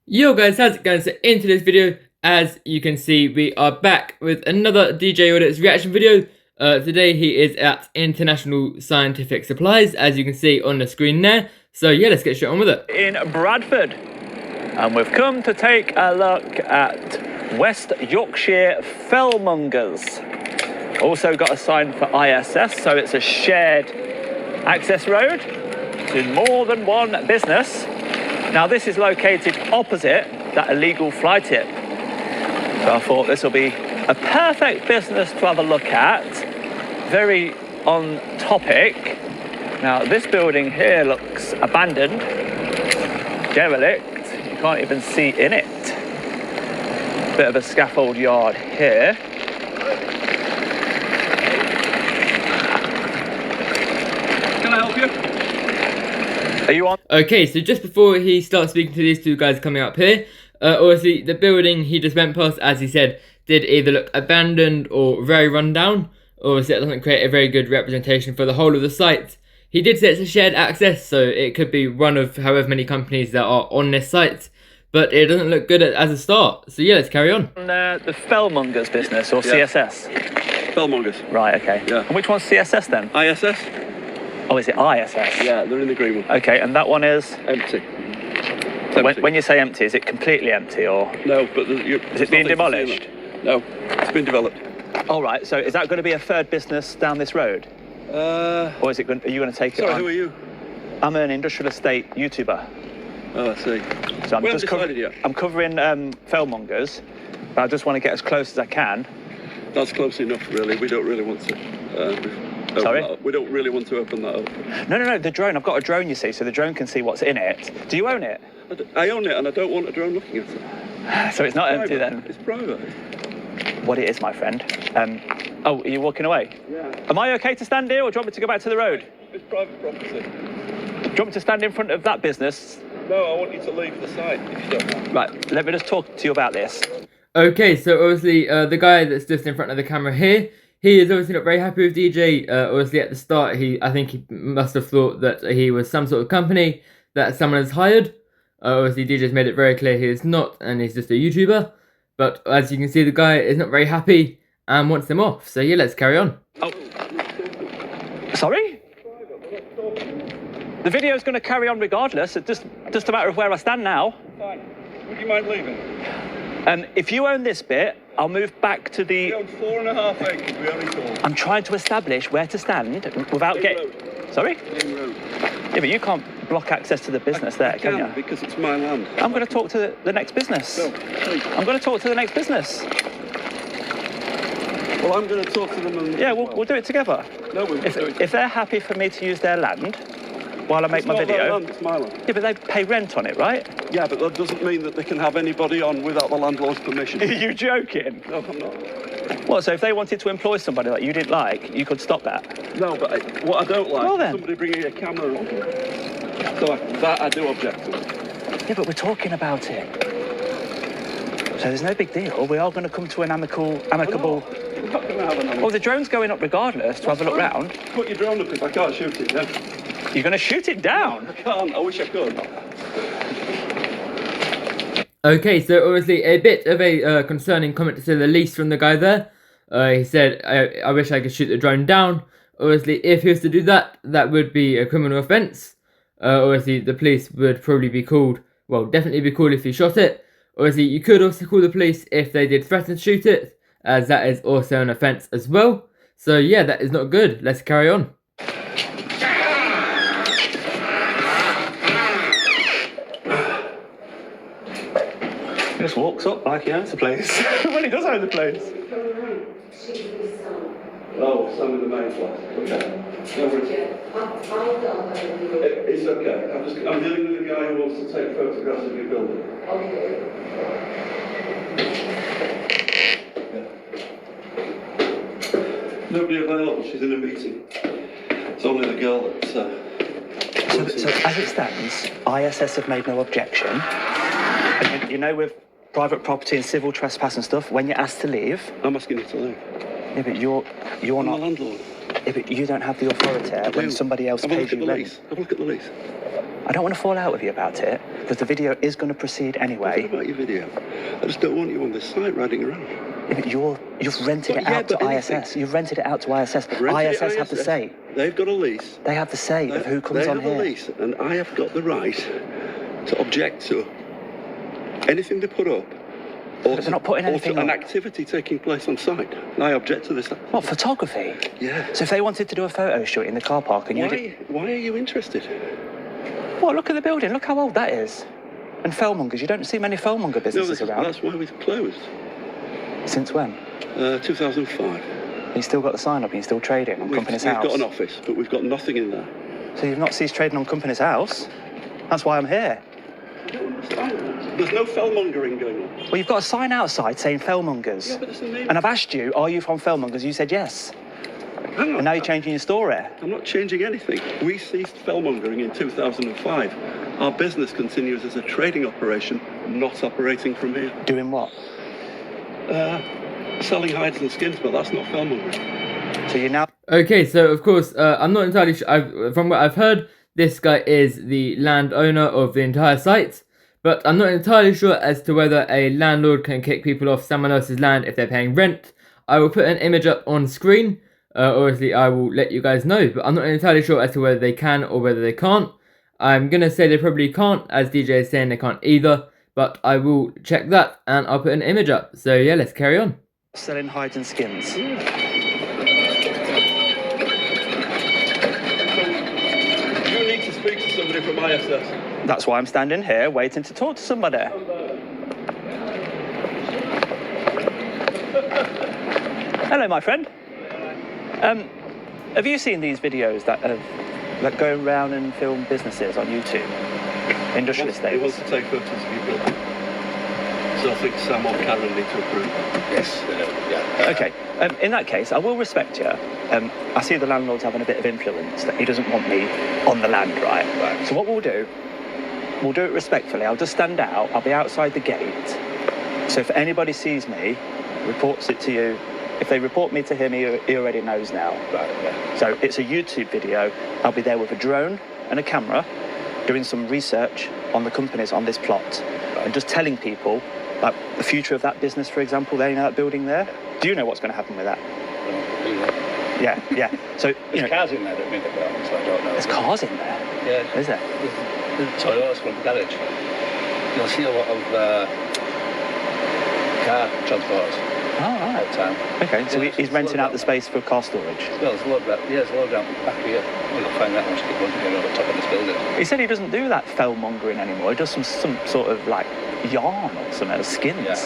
Yo guys, how's it going? So into this video, as you can see, we are back with another DJ Audits reaction video. Today he is at International Scientific Supplies, as you can see on the screen there. So yeah, let's get straight on with it. In Bradford, and we've come to take a look at West Yorkshire Fellmongers. Also got a sign for ISS, so it's a shared access road to more than one business. Now this is located opposite that illegal fly tip. So I thought this will be a perfect business to have a look at. Very on topic. Now this building here looks abandoned, derelict. You can't even see in it. Bit of a scaffold yard here. Can I help you? Are you on? Okay, so just before he starts speaking to these two guys coming up here, obviously the building he just went past, as he said, did either look abandoned or very run down. Obviously that doesn't create a very good representation for the whole of the site. He did say it's a shared access, so it could be one of however many companies that are on this site, but it doesn't look good as a start. So yeah, let's carry on. The Fellmongers business, or CSS? Fellmongers. Right, okay. Yeah. And which one's CSS then? ISS? Oh, is it ISS? Yeah, they're in the green one. Okay, and that one is? Empty. It's empty. When you say empty, is it completely empty or? No, but is it being demolished? No, it's been developed. All right, so is that going to be a third business down this road? Or is it are you going to take it on? Sorry, who are you? I'm an industrial estate YouTuber. Oh, I see. So I'm we just haven't decided yet. I'm covering Fellmongers, but I just want to get as close as I can. That's close enough, really. We don't really want to. Sorry? We don't really want to open that up. No, the drone. I've got a drone, you see, so the drone can see what's in it. Do you own it? I own it, and I don't want a drone looking at it. So it's not empty then? It's private. What it is, my friend. Oh, are you walking away? Yeah. Am I okay to stand here, or do you want me to go back to the road? It's private property. Do you want me to stand in front of that business? No, I want you to leave the site, if you don't mind. Right, let me just talk to you about this. Okay, so obviously the guy that's just in front of the camera here, he is obviously not very happy with DJ. Obviously at the start, I think he must have thought that he was some sort of company that someone has hired. Obviously DJ's made it very clear he is not, and he's just a YouTuber. But as you can see, the guy is not very happy and wants them off. So yeah, let's carry on. Oh. Sorry? The video's going to carry on regardless. It's just a matter of where I stand now. Fine. Would you mind leaving? If you own this bit, I'll move back to the... We own 4.5 acres, we only sold. I'm trying to establish where to stand without getting... Sorry? Main road. Yeah, but you can't block access to the business there, can you? Because it's my land. I'm going to talk to the next business. No, please. I'm going to talk to the next business. Well, I'm going to talk to them and... Yeah, we'll do it together. No, we won't do it. If they're happy for me to use their land while I make my It's not video... their land, it's my land. Yeah, but they pay rent on it, right? Yeah, but that doesn't mean that they can have anybody on without the landlord's permission. Are you joking? No, I'm not. What, so if they wanted to employ somebody that you didn't like, you could stop that? No, but what I don't like Well, is then. somebody bringing a camera on. So that I do object to. Yeah, but we're talking about it. So there's no big deal. We are going to come to an amicable... We're not going to have an Well, the drone's going up regardless to have a look round. Put your drone up if I can't shoot it, yeah? You're going to shoot it down? I can't, I wish I could. Okay, so obviously a bit of a concerning comment to say the least from the guy there. He said, I wish I could shoot the drone down. Obviously, if he was to do that, that would be a criminal offence. Obviously, the police would probably be called, well, definitely be called if he shot it. Obviously, you could also call the police if they did threaten to shoot it, as that is also an offence as well. So yeah, that is not good. Let's carry on. He just walks up like he owns the place. Well, he does own the place. Oh, some of the main flat. Okay. No worries. It's okay. I'm dealing with a guy who wants to take photographs of your building. Okay. Nobody available. She's in a meeting. It's only the girl that... So as it stands, ISS have made no objection. And you know, with private property and civil trespass and stuff, when you're asked to leave... I'm asking you to leave. Yeah, but you're I'm not... the landlord. Yeah, but you don't have the authority when somebody else pays you rent. Have a look at the lease. I don't want to fall out with you about it, because the video is going to proceed anyway. What about your video? I just don't want you on this site riding around. Yeah, but you've rented it out to ISS. You've rented it out to ISS. ISS have the say. They've got a lease. They have the say of who comes on here. They have a lease, and I have got the right to object to anything they put up. Or But they're not putting anything an on. activity taking place on site. And I object to this. What, photography? Yeah. So if they wanted to do a photo shoot in the car park and you did... Why are you interested? Well, look at the building. Look how old that is. And fellmongers. You don't see many fellmonger businesses around. That's why we've closed. Since when? 2005. You've still got the sign up and you're still trading on Company's House? We've got an office, but we've got nothing in there. So you've not ceased trading on Company's House? That's why I'm here. I don't understand. There's no fellmongering going on. Well, you've got a sign outside saying fellmongers. Yeah, but it's the name. And I've asked you, are you from fellmongers? You said yes. Hang on. And now you're changing your story. I'm not changing anything. We ceased fellmongering in 2005. Our business continues as a trading operation, not operating from here. Doing what? Selling hides and skins, but that's not fellmongering. So you're now... Okay, so of course, I'm not entirely sure. From what I've heard, this guy is the landowner of the entire site, but I'm not entirely sure as to whether a landlord can kick people off someone else's land if they're paying rent. I will put an image up on screen. Obviously, I will let you guys know, but I'm not entirely sure as to whether they can or whether they can't. I'm gonna say they probably can't, as DJ is saying they can't either, but I will check that and I'll put an image up. So yeah, let's carry on. Selling hides and skins. You need to speak to somebody from ISS. That's why I'm standing here waiting to talk to somebody. Hello, my friend. Have you seen these videos that go around and film businesses on YouTube? Industrial He estates. wants to take photos of your building. So I think Sam or Karen need to approve. Yes, yeah. Okay, in that case, I will respect you. I see the landlord's having a bit of influence, that he doesn't want me on the land, right? So what we'll do it respectfully. I'll just stand out, I'll be outside the gate. So if anybody sees me, reports it to you, if they report me to him, he already knows now. Right, yeah. So it's a YouTube video. I'll be there with a drone and a camera, doing some research on the companies on this plot, and just telling people like the future of that business, for example, there, you know, that building there. Do you know what's going to happen with that? Yeah. So, you There's know, cars in there that ring a bell, so I don't know. there's cars in there. Yeah. Is there? There's Toyotas from the garage. You'll see a lot of car transporters Oh, right. all the time. Okay, so Yeah, he's renting out the space for car storage. Well, there's a load around back here. You'll find that once you get on the top of this building. He said he doesn't do that fellmongering anymore. He does some sort of like yarn or something, or skins. Yeah,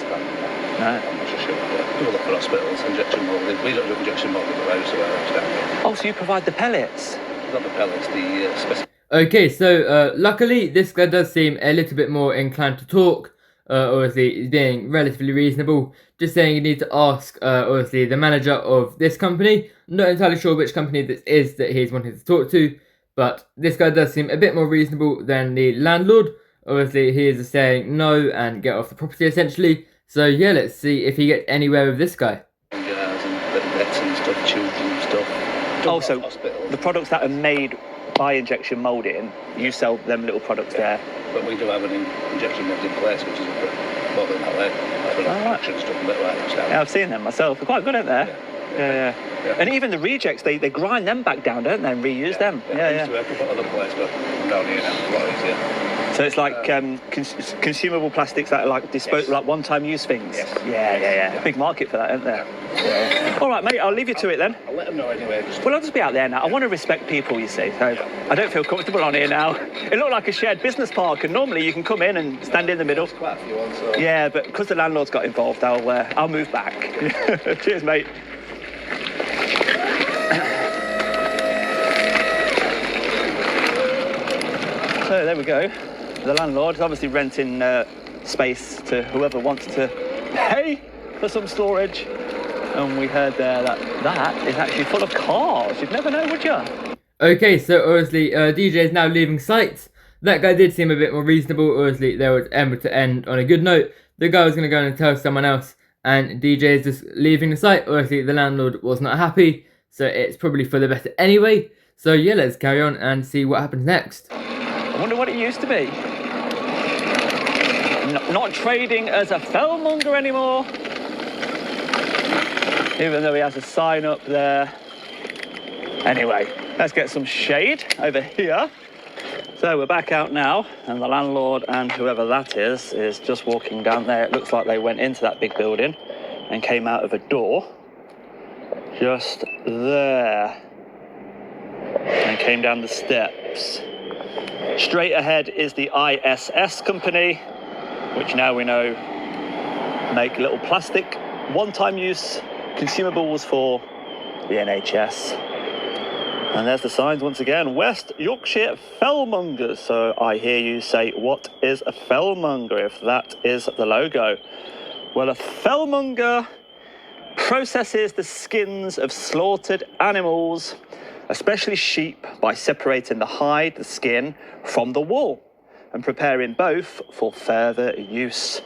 No. I'm not so sure. Yeah. Do a lot for hospitals, injection molding. We don't do injection molding, but I used to wear it down here. Oh, so you provide the pellets? Not the pellets, the specific. Okay, so luckily this guy does seem a little bit more inclined to talk. Obviously, he's being relatively reasonable. Just saying you need to ask, obviously, the manager of this company. I'm not entirely sure which company this is that he's wanting to talk to, but this guy does seem a bit more reasonable than the landlord. Obviously, he is saying no and get off the property, essentially. So yeah, let's see if he gets anywhere with this guy. And vets and stuff, tubes and stuff. Oh, so Hospitals. the products that are made by injection moulding, you sell them little products there. But we do have an injection molding place, which is more than that way. For action stuff, a bit like that. Yeah, I've seen them myself. They're quite good, aren't they? Yeah. And even the rejects, they grind them back down, don't they, and reuse them. I used to work up at other place, but I'm down here now. A lot easier. So it's like consumable plastics that are like like one-time use things. Yes. Yeah. Big market for that, isn't there? Yeah. All right, mate. I'll leave you to it then. I'll let them know anyway. Well, I'll just be out there now. I want to respect people, you see. So I don't feel comfortable on here now. It looked like a shared business park, and normally you can come in and stand in the middle. There's quite a few on, so. Yeah, but because the landlord's got involved, I'll move back. Cheers, mate. So there we go. The landlord is obviously renting space to whoever wants to pay for some storage. And we heard there that is actually full of cars. You'd never know, would you? Okay, so obviously DJ is now leaving site. That guy did seem a bit more reasonable. Obviously, they were able to end on a good note. The guy was going to go and tell someone else, and DJ is just leaving the site. Obviously, the landlord was not happy, so it's probably for the better anyway. So yeah, let's carry on and see what happens next. I wonder what it used to be. Not trading as a fellmonger anymore. Even though he has a sign up there. Anyway, let's get some shade over here. So we're back out now, and the landlord and whoever that is just walking down there. It looks like they went into that big building and came out of a door just there and came down the steps. Straight ahead is the ISS company, which now we know make little plastic one-time use consumables for the NHS. And there's the signs once again, West Yorkshire Fellmongers. So I hear you say, what is a fellmonger if that is the logo? Well, a fellmonger processes the skins of slaughtered animals, especially sheep, by separating the hide, the skin, from the wool and preparing both for further use.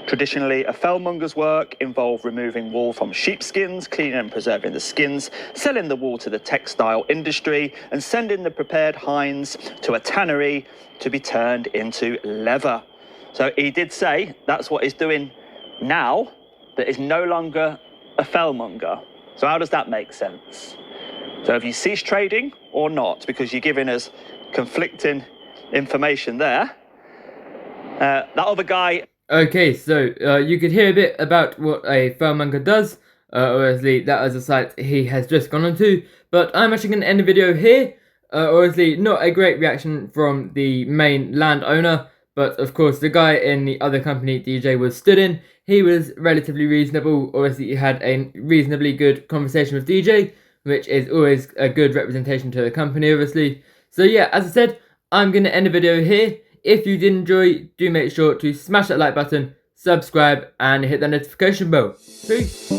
Traditionally, a fellmonger's work involved removing wool from sheepskins, cleaning and preserving the skins, selling the wool to the textile industry, and sending the prepared hinds to a tannery to be turned into leather. So he did say that's what he's doing now, that is no longer a fellmonger. So how does that make sense? So have you ceased trading or not? Because you're giving us conflicting information there. That other guy... Okay, so you could hear a bit about what a fellmonger does. Obviously, that is a site he has just gone onto. But I'm actually going to end the video here. Obviously, not a great reaction from the main landowner. But of course, the guy in the other company DJ was stood in, he was relatively reasonable. Obviously, he had a reasonably good conversation with DJ, which is always a good representation to the company, obviously. So yeah, as I said, I'm going to end the video here. If you did enjoy, do make sure to smash that like button, subscribe, and hit that notification bell. Peace.